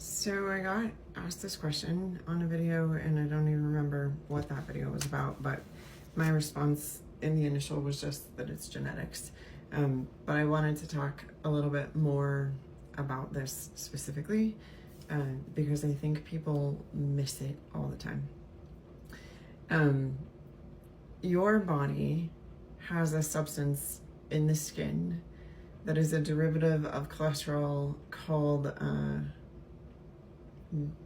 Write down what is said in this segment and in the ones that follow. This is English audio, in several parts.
So I got asked this question on a video, and I don't even remember what that video was about, but my response in the initial was just that it's genetics. But I wanted to talk a little bit more about this specifically because I think people miss it all the time. Your body has a substance in the skin that is a derivative of cholesterol called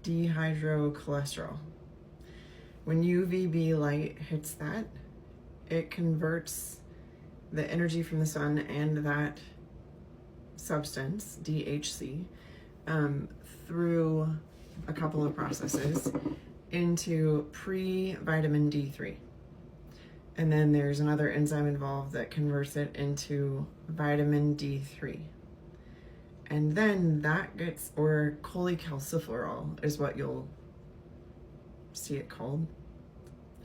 dehydrocholesterol. When UVB light hits that, it converts the energy from the sun and that substance, DHC, through a couple of processes into pre-vitamin D3. And then there's another enzyme involved that converts it into vitamin D3. And then that gets, or cholecalciferol is what you'll see it called,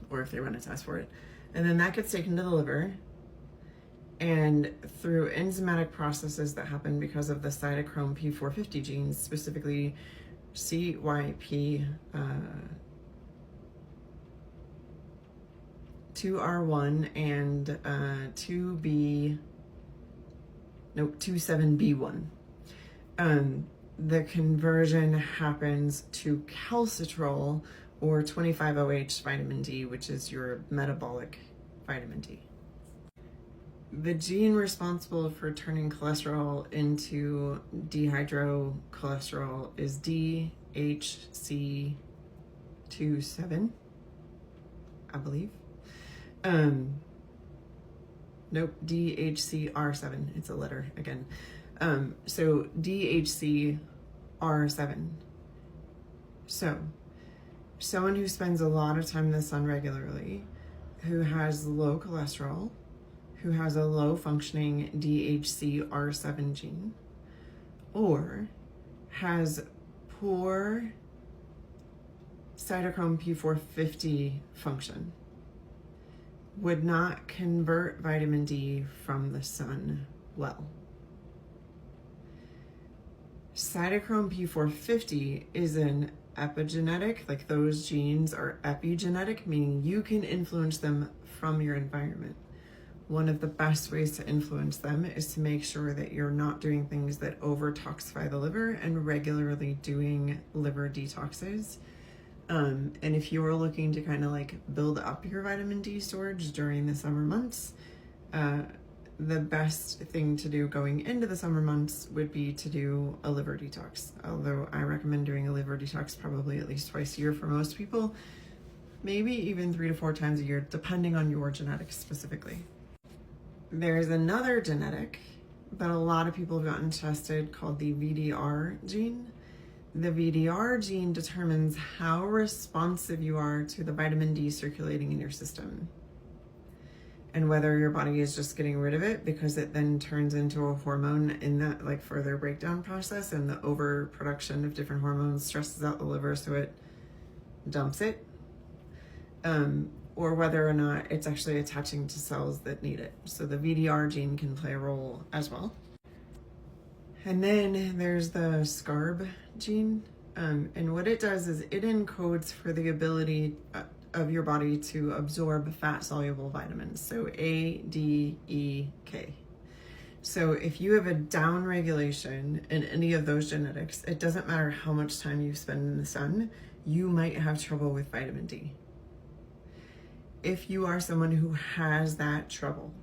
or if they run a test for it. And then that gets taken to the liver, and through enzymatic processes that happen because of the cytochrome P450 genes, specifically CYP2R1 and 27B1. The conversion happens to calcitrol or 25-OH vitamin D, which is your metabolic vitamin D. The gene responsible for turning cholesterol into dehydrocholesterol is DHC27, I believe. Nope, DHCR7, it's a letter again. So DHCR7. So someone who spends a lot of time in the sun regularly, who has low cholesterol, who has a low functioning DHCR7 gene, or has poor cytochrome P450 function, would not convert vitamin D from the sun well. Cytochrome P450 is an epigenetic, like those genes are epigenetic, meaning you can influence them from your environment. One of the best ways to influence them is to make sure that you're not doing things that over-toxify the liver and regularly doing liver detoxes. And if you are looking to kind of like build up your vitamin D storage during the summer months, the best thing to do going into the summer months would be to do a liver detox. Although I recommend doing a liver detox probably at least twice a year for most people, maybe even 3 to 4 times a year, depending on your genetics specifically. There's another genetic that a lot of people have gotten tested called the VDR gene. The VDR gene determines how responsive you are to the vitamin D circulating in your system, and whether your body is just getting rid of it because it then turns into a hormone in that like further breakdown process, and the overproduction of different hormones stresses out the liver so it dumps it, or whether or not it's actually attaching to cells that need it. So the VDR gene can play a role as well. And then there's the SCARB gene, and what it does is it encodes for the ability of your body to absorb fat-soluble vitamins, so A, D, E, K. So if you have a down regulation in any of those genetics, it doesn't matter how much time you spend in the sun, you might have trouble with vitamin D. If you are someone who has that trouble,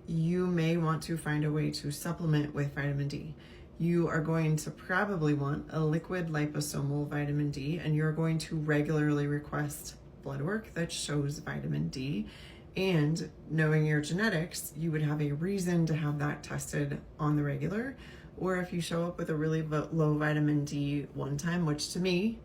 you may want to find a way to supplement with vitamin D. You are going to probably want a liquid liposomal vitamin D, and you're going to regularly request blood work that shows vitamin D. And knowing your genetics, you would have a reason to have that tested on the regular. Or if you show up with a really low vitamin D one time, which to me,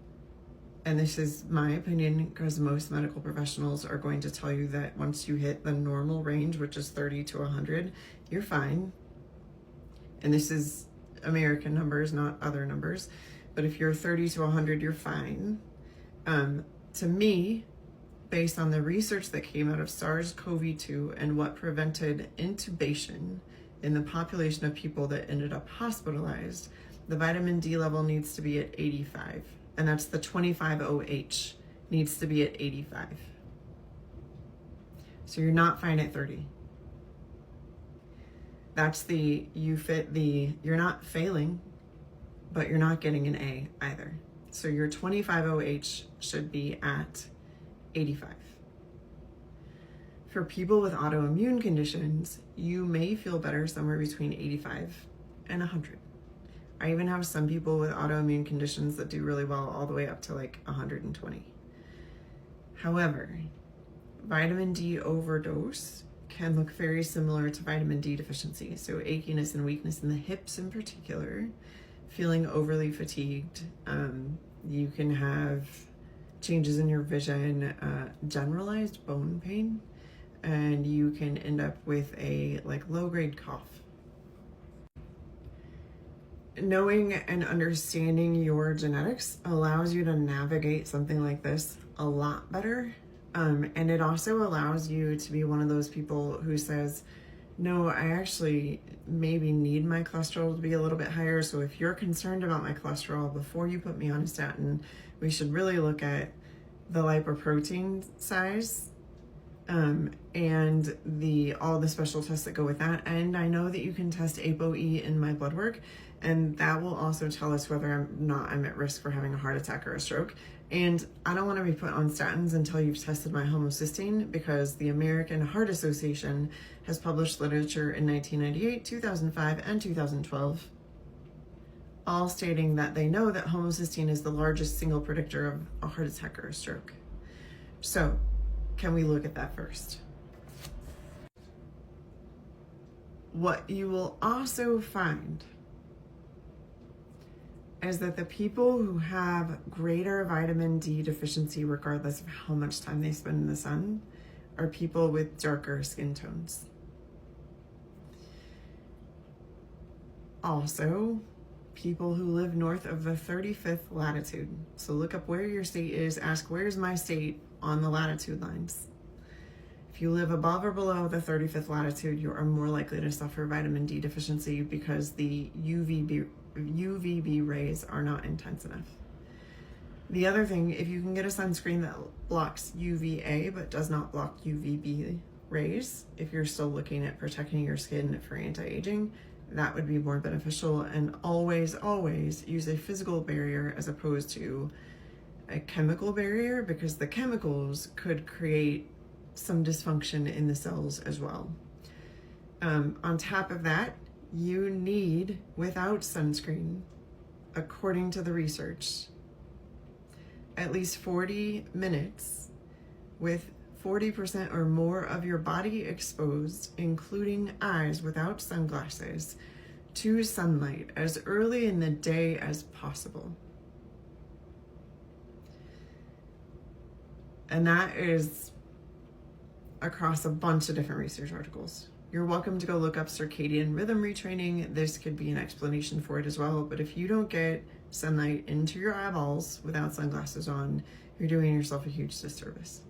and this is my opinion because most medical professionals are going to tell you that once you hit the normal range, which is 30 to 100, you're fine. And this is American numbers, not other numbers. But if you're 30 to 100, you're fine. To me, based on the research that came out of SARS-CoV-2 and what prevented intubation in the population of people that ended up hospitalized, the vitamin D level needs to be at 85, and that's the 25OH needs to be at 85. So you're not fine at 30. That's you're not failing, but you're not getting an A either. So your 25OH should be at 85. For people with autoimmune conditions, you may feel better somewhere between 85 and 100. I even have some people with autoimmune conditions that do really well all the way up to like 120. However, vitamin D overdose can look very similar to vitamin D deficiency. So achiness and weakness in the hips in particular, feeling overly fatigued. You can have changes in your vision, generalized bone pain, and you can end up with a low-grade cough. Knowing and understanding your genetics allows you to navigate something like this a lot better. And it also allows you to be one of those people who says, no, I actually maybe need my cholesterol to be a little bit higher. So if you're concerned about my cholesterol before you put me on a statin, we should really look at the lipoprotein size and all the special tests that go with that. And I know that you can test ApoE in my blood work, and that will also tell us whether I'm at risk for having a heart attack or a stroke. And I don't want to be put on statins until you've tested my homocysteine, because the American Heart Association has published literature in 1998, 2005, and 2012, all stating that they know that homocysteine is the largest single predictor of a heart attack or a stroke. So, can we look at that first? What you will also find is that the people who have greater vitamin D deficiency, regardless of how much time they spend in the sun, are people with darker skin tones. Also, people who live north of the 35th latitude. So look up where your state is, ask where's my state on the latitude lines. If you live above or below the 35th latitude, you are more likely to suffer vitamin D deficiency because the UVB rays are not intense enough. The other thing, if you can get a sunscreen that blocks UVA but does not block UVB rays, if you're still looking at protecting your skin for anti-aging, that would be more beneficial. And always, always use a physical barrier as opposed to a chemical barrier, because the chemicals could create some dysfunction in the cells as well. On top of that, you need, without sunscreen, according to the research, at least 40 minutes with 40% or more of your body exposed, including eyes, without sunglasses, to sunlight as early in the day as possible. And that is across a bunch of different research articles. You're welcome to go look up circadian rhythm retraining. This could be an explanation for it as well. But if you don't get sunlight into your eyeballs without sunglasses on, you're doing yourself a huge disservice.